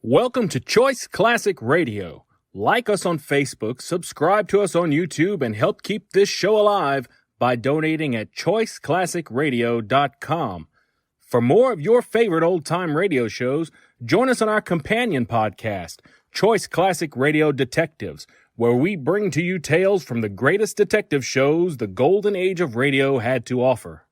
Welcome to Choice Classic Radio. Like us on Facebook, subscribe to us on YouTube, and help keep this show alive by donating at choiceclassicradio.com. For more of your favorite old-time radio shows, join us on our companion podcast, Choice Classic Radio Detectives, where we bring to you tales from the greatest detective shows the golden age of radio had to offer.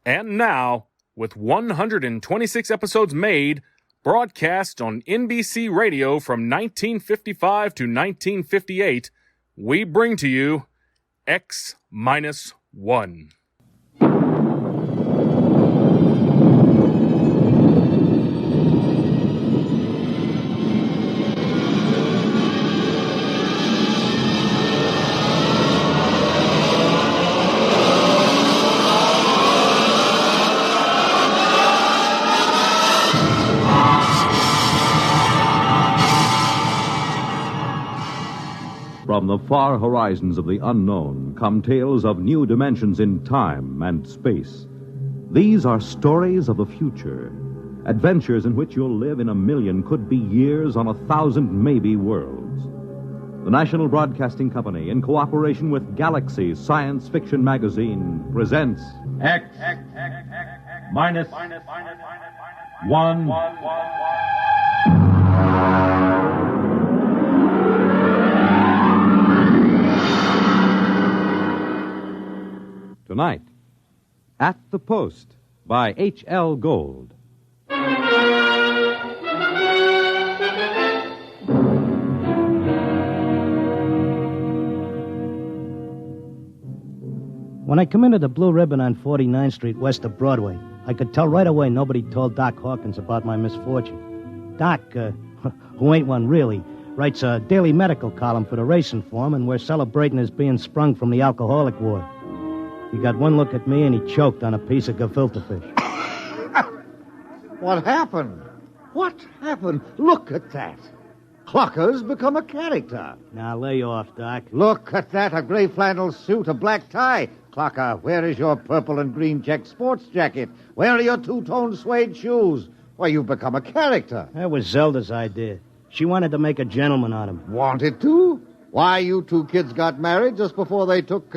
And now, with 126 episodes made, broadcast on NBC Radio from 1955 to 1958, we bring to you X-1. From the far horizons of the unknown come tales of new dimensions in time and space. These are stories of the future, adventures in which you'll live in a million, could be years, on 1,000 maybe worlds. The National Broadcasting Company, in cooperation with Galaxy Science Fiction Magazine, presents X minus one. Tonight, At the Post by H.L. Gold. When I come into the Blue Ribbon on 49th Street west of Broadway, I could tell right away nobody told Doc Hawkins about my misfortune. Doc, who ain't one really, writes a daily medical column for the Racing Form, and we're celebrating his being sprung from the alcoholic ward. He got one look at me, and he choked on a piece of gefilte fish. What happened? What happened? Look at that. Clocker's become a character. Now, lay off, Doc. Look at that, a gray flannel suit, a black tie. Clocker, where is your purple and green check sports jacket? Where are your two-tone suede shoes? Why, you've become a character. That was Zelda's idea. She wanted to make a gentleman out of him. Wanted to? Why, you two kids got married just before they took,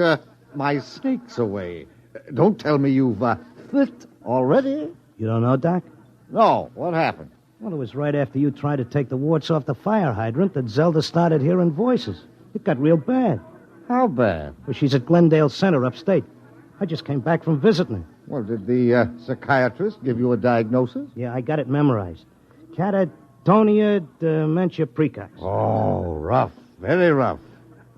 my snakes away. Don't tell me you've, flipped already? You don't know, Doc? No, what happened? Well, it was right after you tried to take the warts off the fire hydrant that Zelda started hearing voices. It got real bad. How bad? Well, she's at Glendale Center upstate. I just came back from visiting her. Well, did the psychiatrist give you a diagnosis? Yeah, I got it memorized. Catatonia dementia precox. Oh, rough. Very rough.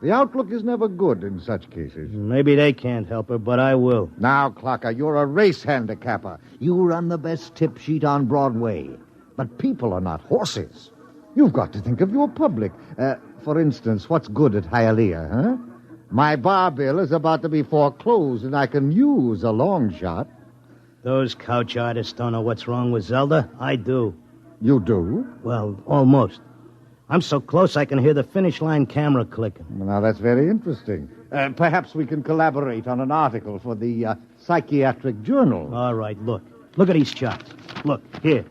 The outlook is never good in such cases. Maybe they can't help her, but I will. Now, Clocker, you're a race handicapper. You run the best tip sheet on Broadway. But people are not horses. You've got to think of your public. For instance, what's good at Hialeah, huh? My bar bill is about to be foreclosed, and I can use a long shot. Those couch artists don't know what's wrong with Zelda. I do. You do? Well, almost. I'm so close I can hear the finish line camera clicking. Well, now, that's very interesting. Perhaps we can collaborate on an article for the Psychiatric Journal. All right, look. Look at these charts. Look, here.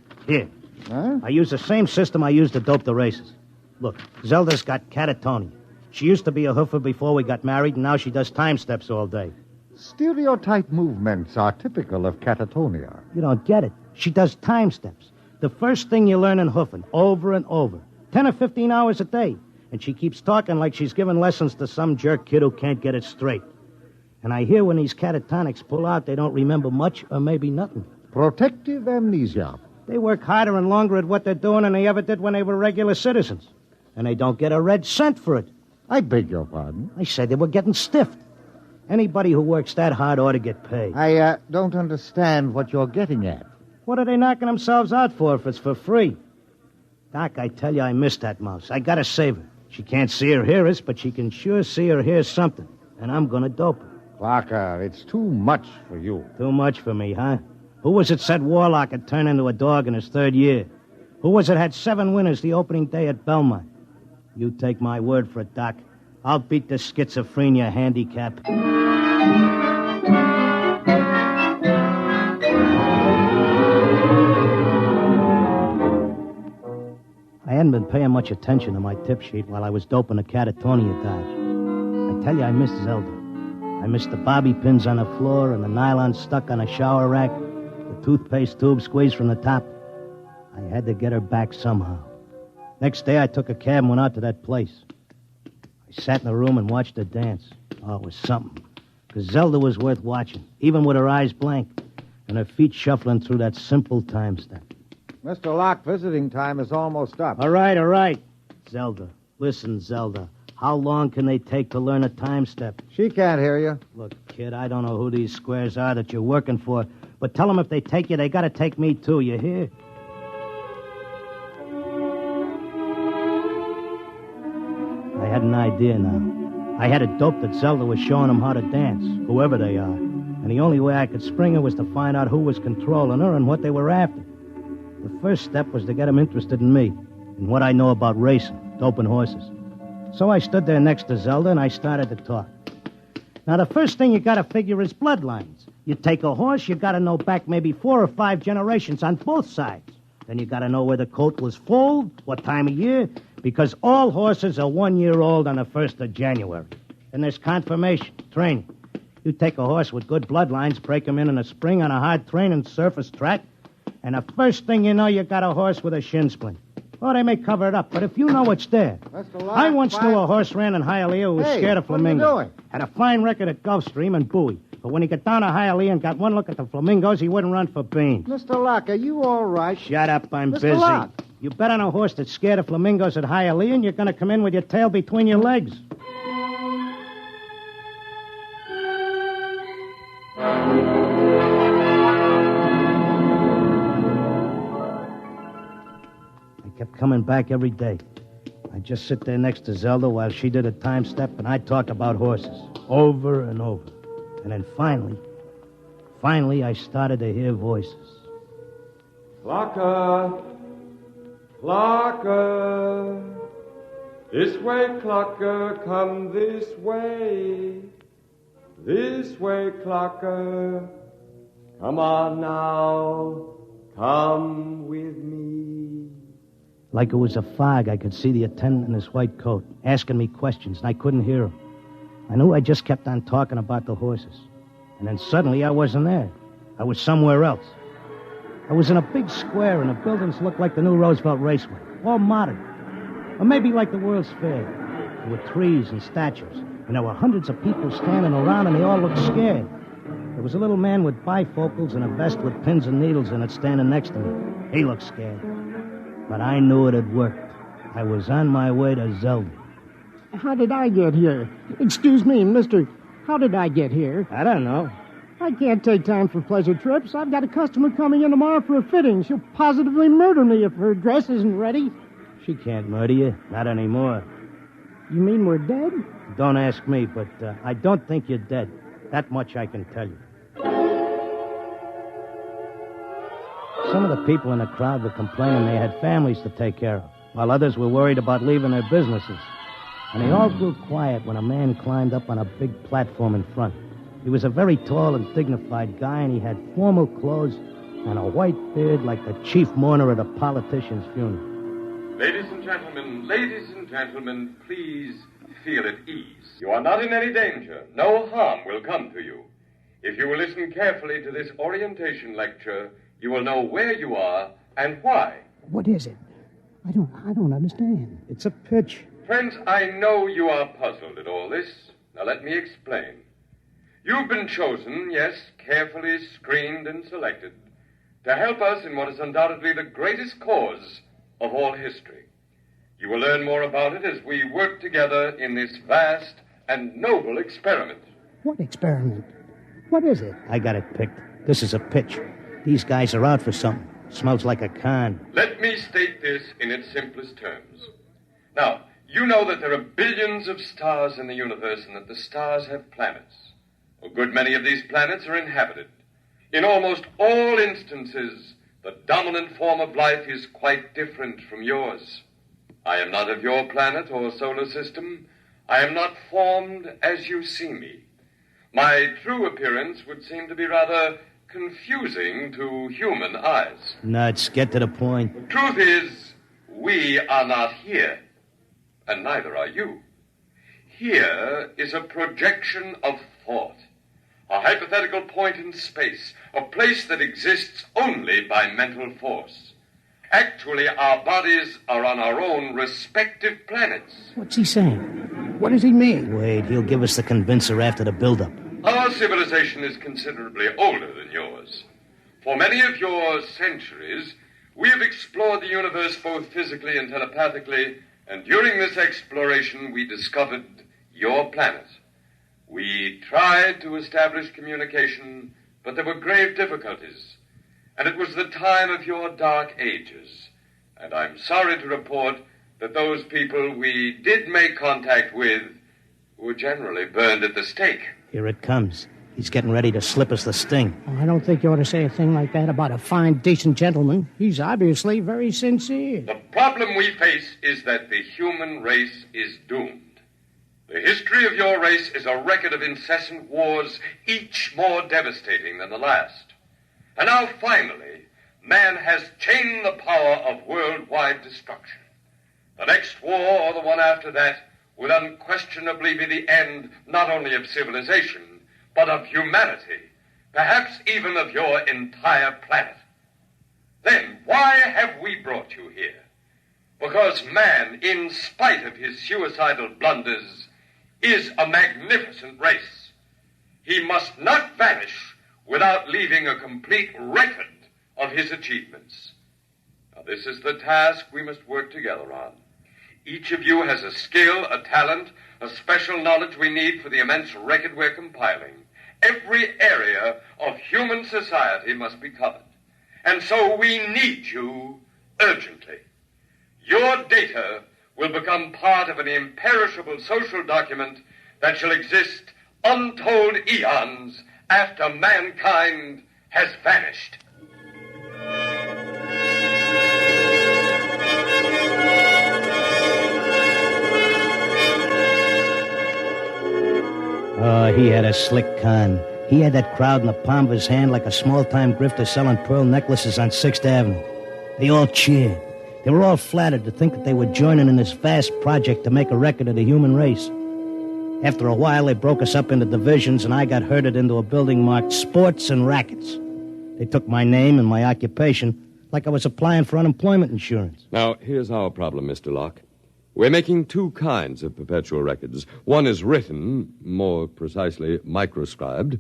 Huh? I use the same system I used to dope the races. Look, Zelda's got catatonia. She used to be a hoofer before we got married, and now she does time steps all day. Stereotype movements are typical of catatonia. You don't get it. She does time steps. The first thing you learn in hoofing, over and over. 10 or 15 hours a day. And she keeps talking like she's giving lessons to some jerk kid who can't get it straight. And I hear when these catatonics pull out, they don't remember much or maybe nothing. Protective amnesia. They work harder and longer at what they're doing than they ever did when they were regular citizens. And they don't get a red cent for it. I beg your pardon? I said they were getting stiffed. Anybody who works that hard ought to get paid. I don't understand what you're getting at. What are they knocking themselves out for if it's for free? Doc, I tell you, I miss that mouse. I gotta save her. She can't see or hear us, but she can sure see or hear something. And I'm gonna dope her. Clarker, it's too much for you. Too much for me, huh? Who was it said Warlock had turned into a dog in his third year? Who was it had 7 winners the opening day at Belmont? You take my word for it, Doc. I'll beat the schizophrenia handicap. I hadn't been paying much attention to my tip sheet while I was doping the Catatonia Dodge. I tell you, I missed Zelda. I missed the bobby pins on the floor and the nylon stuck on a shower rack, the toothpaste tube squeezed from the top. I had to get her back somehow. Next day, I took a cab and went out to that place. I sat in the room and watched her dance. Oh, it was something. Because Zelda was worth watching, even with her eyes blank and her feet shuffling through that simple time step. Mr. Locke, visiting time is almost up. All right. Zelda. Listen, Zelda. How long can they take to learn a time step? She can't hear you. Look, kid, I don't know who these squares are that you're working for, but tell them if they take you, they gotta take me too, you hear? I had an idea now. I had a dope that Zelda was showing them how to dance, whoever they are. And the only way I could spring her was to find out who was controlling her and what they were after. The first step was to get them interested in me, in what I know about racing, doping horses. So I stood there next to Zelda, and I started to talk. Now, the first thing you gotta figure is bloodlines. You take a horse, you gotta know back maybe 4 or 5 generations on both sides. Then you gotta know where the coat was foaled, what time of year, because all horses are 1 year old on the 1st of January. And there's confirmation, training. You take a horse with good bloodlines, break him in the spring on a hard training surface track, and the first thing you know, you got a horse with a shin splint. Oh, they may cover it up, but if you know it's there. Mr. Locke, I once knew a horse ran in Hialeah who was scared of flamingos. What are you doing? Had a fine record at Gulfstream and Bowie. But when he got down to Hialeah and got one look at the flamingos, he wouldn't run for beans. Mr. Locke, are you all right? Shut up, I'm Mr. busy. Locke. You bet on a horse that's scared of flamingos at Hialeah, and you're going to come in with your tail between your legs. I kept coming back every day. I'd just sit there next to Zelda while she did a time step, and I'd talk about horses over and over. And then finally, I started to hear voices. Clocker! Clocker! This way, Clocker, come this way. This way, Clocker. Come on now, come with me. Like it was a fog, I could see the attendant in his white coat, asking me questions, and I couldn't hear him. I knew I just kept on talking about the horses. And then suddenly I wasn't there. I was somewhere else. I was in a big square, and the buildings looked like the new Roosevelt Raceway, all modern. Or maybe like the World's Fair. There were trees and statues, and there were hundreds of people standing around, and they all looked scared. There was a little man with bifocals and a vest with pins and needles in it standing next to me. He looked scared. But I knew it had worked. I was on my way to Zelda. How did I get here? Excuse me, mister. How did I get here? I don't know. I can't take time for pleasure trips. I've got a customer coming in tomorrow for a fitting. She'll positively murder me if her dress isn't ready. She can't murder you. Not anymore. You mean we're dead? Don't ask me, but I don't think you're dead. That much I can tell you. Some of the people in the crowd were complaining they had families to take care of, while others were worried about leaving their businesses. And they all grew quiet when a man climbed up on a big platform in front. He was a very tall and dignified guy, and he had formal clothes and a white beard like the chief mourner at a politician's funeral. Ladies and gentlemen, please feel at ease. You are not in any danger. No harm will come to you. If you will listen carefully to this orientation lecture, you will know where you are and why. What is it? I don't understand. It's a pitch. Friends, I know you are puzzled at all this. Now let me explain. You've been chosen, yes, carefully screened and selected, to help us in what is undoubtedly the greatest cause of all history. You will learn more about it as we work together in this vast and noble experiment. What experiment? What is it? I got it picked. This is a pitch. These guys are out for something. Smells like a con. Let me state this in its simplest terms. Now, you know that there are billions of stars in the universe and that the stars have planets. A good many of these planets are inhabited. In almost all instances, the dominant form of life is quite different from yours. I am not of your planet or solar system. I am not formed as you see me. My true appearance would seem to be rather confusing to human eyes. Nuts, get to the point. Truth is, We are not here, and neither are you. Here is a projection of thought, a hypothetical point in space, a place that exists only by mental force. Actually, our bodies are on our own respective planets. What's he saying? What does he mean? Wait, he'll give us the convincer after the build-up. Our civilization is considerably older than yours. For many of your centuries, we have explored the universe both physically and telepathically, and during this exploration, we discovered your planet. We tried to establish communication, but there were grave difficulties. And it was the time of your dark ages. And I'm sorry to report that those people we did make contact with were generally burned at the stake. Here it comes. He's getting ready to slip us the sting. Oh, I don't think you ought to say a thing like that about a fine, decent gentleman. He's obviously very sincere. The problem we face is that the human race is doomed. The history of your race is a record of incessant wars, each more devastating than the last. And now, finally, man has chained the power of worldwide destruction. The next war, or the one after that, will unquestionably be the end not only of civilization, but of humanity, perhaps even of your entire planet. Then why have we brought you here? Because man, in spite of his suicidal blunders, is a magnificent race. He must not vanish without leaving a complete record of his achievements. Now, this is the task we must work together on. Each of you has a skill, a talent, a special knowledge we need for the immense record we're compiling. Every area of human society must be covered. And so we need you urgently. Your data will become part of an imperishable social document that shall exist untold eons after mankind has vanished. Oh, he had a slick con. He had that crowd in the palm of his hand like a small-time grifter selling pearl necklaces on 6th Avenue. They all cheered. They were all flattered to think that they were joining in this vast project to make a record of the human race. After a while, they broke us up into divisions, and I got herded into a building marked Sports and Rackets. They took my name and my occupation like I was applying for unemployment insurance. Now, here's our problem, Mr. Locke. We're making two kinds of perpetual records. One is written, more precisely, microscribed.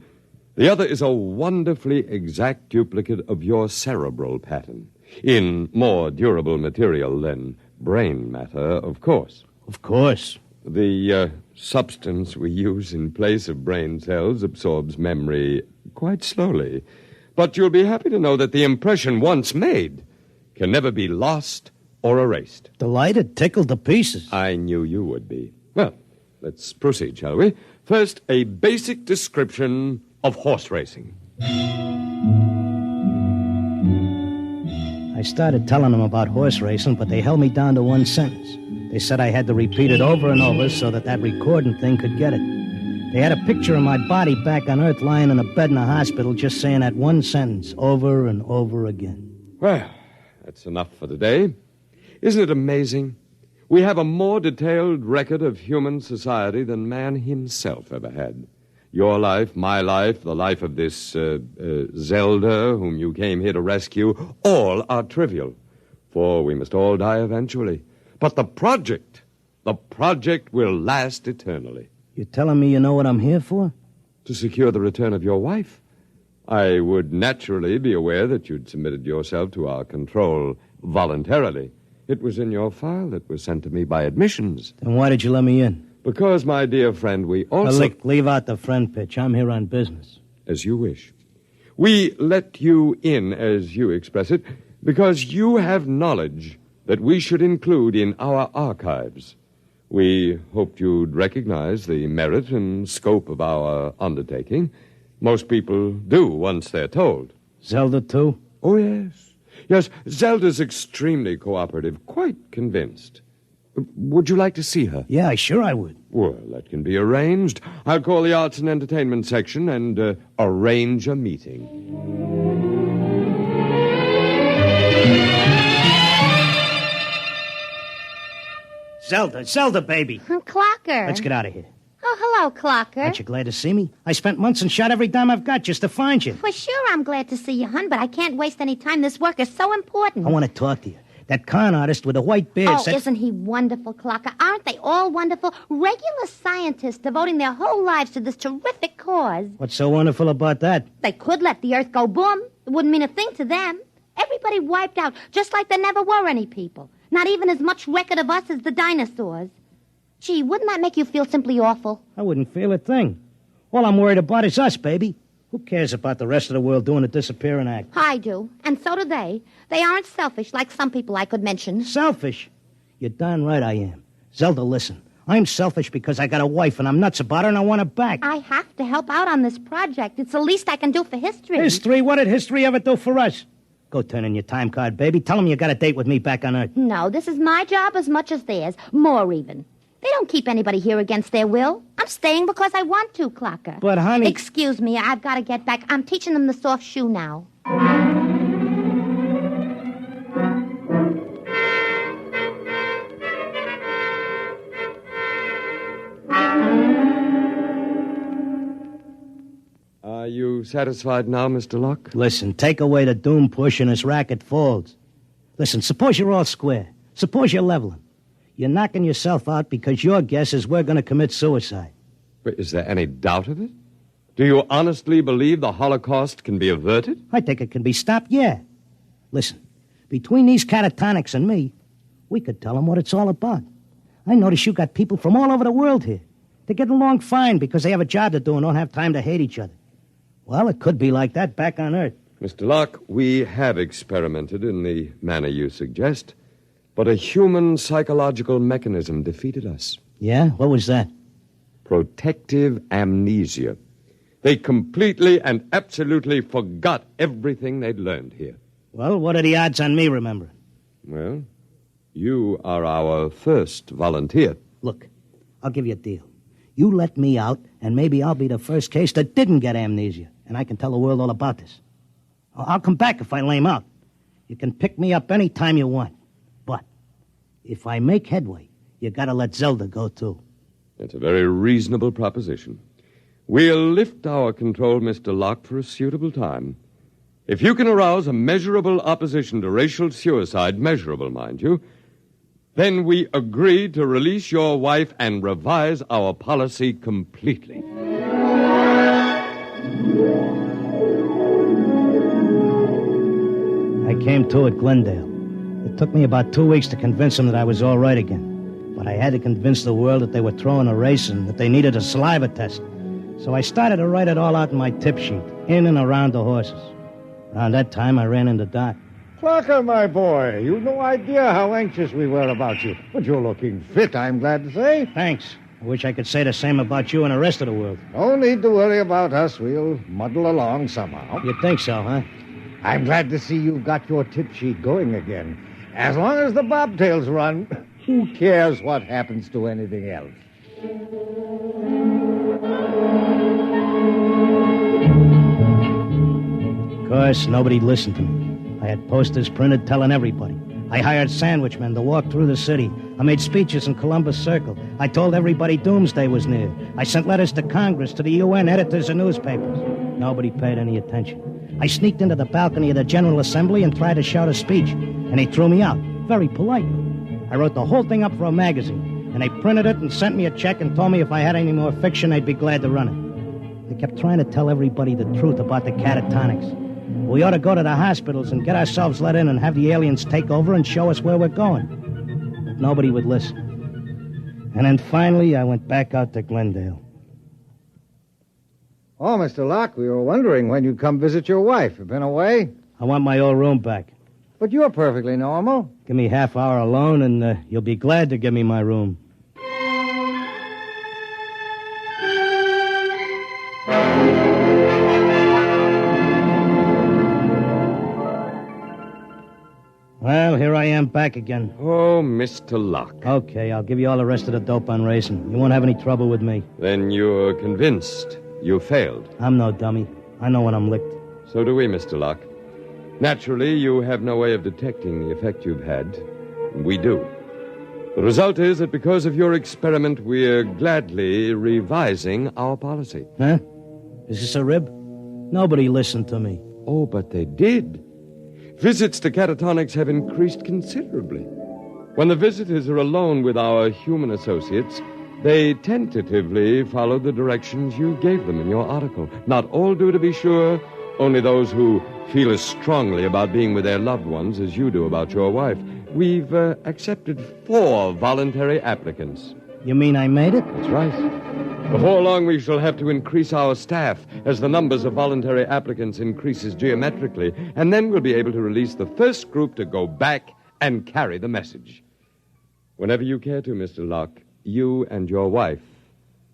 The other is a wonderfully exact duplicate of your cerebral pattern, in more durable material than brain matter, of course. Of course. The substance we use in place of brain cells absorbs memory quite slowly. But you'll be happy to know that the impression once made can never be lost or erased. Delighted, tickled to pieces. I knew you would be. Well, let's proceed, shall we? First, a basic description of horse racing. I started telling them about horse racing, but they held me down to one sentence. They said I had to repeat it over and over so that recording thing could get it. They had a picture of my body back on Earth lying in a bed in a hospital just saying that one sentence over and over again. Well, that's enough for today. Isn't it amazing? We have a more detailed record of human society than man himself ever had. Your life, my life, the life of this Zelda, whom you came here to rescue, all are trivial, for we must all die eventually. But the project will last eternally. You're telling me you know what I'm here for? To secure the return of your wife. I would naturally be aware that you'd submitted yourself to our control voluntarily. It was in your file that was sent to me by admissions. Then why did you let me in? Because, my dear friend, we also... Look, leave out the friend pitch. I'm here on business. As you wish. We let you in, as you express it, because you have knowledge that we should include in our archives. We hoped you'd recognize the merit and scope of our undertaking. Most people do once they're told. Zelda, too? Oh, yes. Yes, Zelda's extremely cooperative, quite convinced. Would you like to see her? Yeah, sure I would. Well, that can be arranged. I'll call the Arts and Entertainment section and arrange a meeting. Zelda, baby. Clocker. Let's get out of here. Oh, hello, Clocker. Aren't you glad to see me? I spent months and shot every dime I've got just to find you. For sure I'm glad to see you, hon, but I can't waste any time. This work is so important. I want to talk to you. That con artist with the white beard Oh, isn't he wonderful, Clocker? Aren't they all wonderful? Regular scientists devoting their whole lives to this terrific cause. What's so wonderful about that? They could let the Earth go boom. It wouldn't mean a thing to them. Everybody wiped out, just like there never were any people. Not even as much record of us as the dinosaurs. Gee, wouldn't that make you feel simply awful? I wouldn't feel a thing. All I'm worried about is us, baby. Who cares about the rest of the world doing a disappearing act? I do, and so do they. They aren't selfish like some people I could mention. Selfish? You're darn right I am. Zelda, listen. I'm selfish because I got a wife and I'm nuts about her and I want her back. I have to help out on this project. It's the least I can do for history. History? What did history ever do for us? Go turn in your time card, baby. Tell them you got a date with me back on Earth. No, this is my job as much as theirs. More even. They don't keep anybody here against their will. I'm staying because I want to, Clocker. But, honey... Excuse me, I've got to get back. I'm teaching them the soft shoe now. Are you satisfied now, Mr. Locke? Listen, take away the doom push and this racket folds. Listen, suppose you're all square. Suppose you're leveling. You're knocking yourself out because your guess is we're going to commit suicide. But is there any doubt of it? Do you honestly believe the Holocaust can be averted? I think it can be stopped, yeah. Listen, between these catatonics and me, we could tell them what it's all about. I notice you got people from all over the world here. They get along fine because they have a job to do and don't have time to hate each other. Well, it could be like that back on Earth. Mr. Locke, we have experimented in the manner you suggest, but a human psychological mechanism defeated us. Yeah? What was that? Protective amnesia. They completely and absolutely forgot everything they'd learned here. Well, what are the odds on me remembering? Well, you are our first volunteer. Look, I'll give you a deal. You let me out, and maybe I'll be the first case that didn't get amnesia, and I can tell the world all about this. I'll come back if I lame out. You can pick me up any time you want. But if I make headway, you gotta let Zelda go, too. That's a very reasonable proposition. We'll lift our control, Mr. Locke, for a suitable time. If you can arouse a measurable opposition to racial suicide, measurable, mind you, then we agree to release your wife and revise our policy completely. I came to at Glendale. It took me about 2 weeks to convince them that I was all right again. But I had to convince the world that they were throwing a race and that they needed a saliva test. So I started to write it all out in my tip sheet, in and around the horses. Around that time, I ran into Doc. Clocker, my boy, you've no idea how anxious we were about you. But you're looking fit, I'm glad to say. Thanks. I wish I could say the same about you and the rest of the world. No need to worry about us. We'll muddle along somehow. You think so, huh? I'm glad to see you've got your tip sheet going again. As long as the bobtails run, who cares what happens to anything else? Of course, nobody listened to me. I had posters printed telling everybody. I hired sandwich men to walk through the city. I made speeches in Columbus Circle. I told everybody doomsday was near. I sent letters to Congress, to the UN, editors of newspapers. Nobody paid any attention. I sneaked into the balcony of the General Assembly and tried to shout a speech, and they threw me out, very politely. I wrote the whole thing up for a magazine, and they printed it and sent me a check and told me if I had any more fiction, they'd be glad to run it. They kept trying to tell everybody the truth about the catatonics. We ought to go to the hospitals and get ourselves let in and have the aliens take over and show us where we're going. But nobody would listen. And then finally, I went back out to Glendale. Oh, Mr. Locke, we were wondering when you'd come visit your wife. You been away? I want my old room back. But you're perfectly normal. Give me half hour alone, and you'll be glad to give me my room. Well, here I am back again. Oh, Mr. Locke. Okay, I'll give you all the rest of the dope on racing. You won't have any trouble with me. Then you're convinced you failed. I'm no dummy. I know when I'm licked. So do we, Mr. Locke. Naturally, you have no way of detecting the effect you've had. We do. The result is that because of your experiment, we're gladly revising our policy. Huh? Is this a rib? Nobody listened to me. Oh, but they did. Visits to catatonics have increased considerably. When the visitors are alone with our human associates, they tentatively follow the directions you gave them in your article. Not all do, to be sure, only those who feel as strongly about being with their loved ones as you do about your wife. We've accepted 4 voluntary applicants. You mean I made it? That's right. Before long, we shall have to increase our staff as the numbers of voluntary applicants increases geometrically, and then we'll be able to release the first group to go back and carry the message. Whenever you care to, Mr. Locke, you and your wife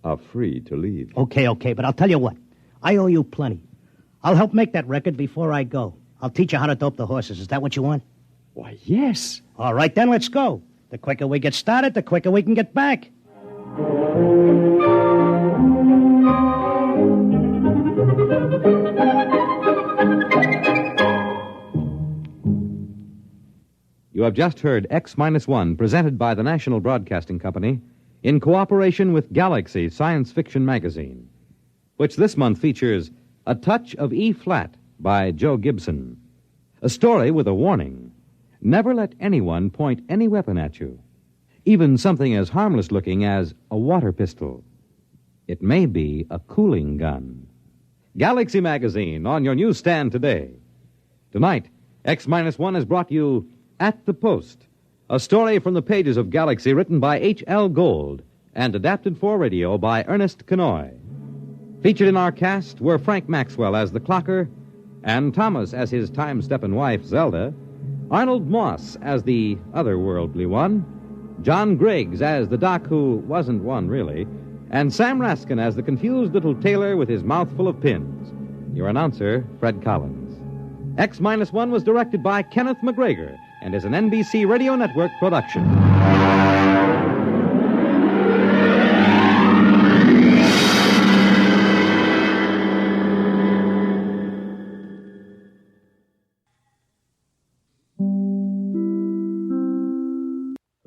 are free to leave. Okay, but I'll tell you what. I owe you plenty. I'll help make that record before I go. I'll teach you how to dope the horses. Is that what you want? Why, yes. All right, then let's go. The quicker we get started, the quicker we can get back. You have just heard X-1, presented by the National Broadcasting Company in cooperation with Galaxy Science Fiction Magazine, which this month features A Touch of E-Flat by Joe Gibson, a story with a warning. Never let anyone point any weapon at you, even something as harmless-looking as a water pistol. It may be a cooling gun. Galaxy Magazine on your newsstand today. Tonight, X-1 has brought you At the Post, a story from the pages of Galaxy written by H.L. Gold and adapted for radio by Ernest Kenoy. Featured in our cast were Frank Maxwell as the clocker, and Thomas as his time-steppin' wife, Zelda, Arnold Moss as the otherworldly one, John Griggs as the doc who wasn't one, really, and Sam Raskin as the confused little tailor with his mouth full of pins. Your announcer, Fred Collins. X-1 was directed by Kenneth McGregor and is an NBC Radio Network production.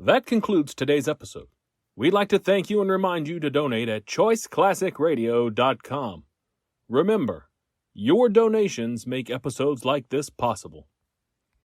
That concludes today's episode. We'd like to thank you and remind you to donate at choiceclassicradio.com. Remember, your donations make episodes like this possible.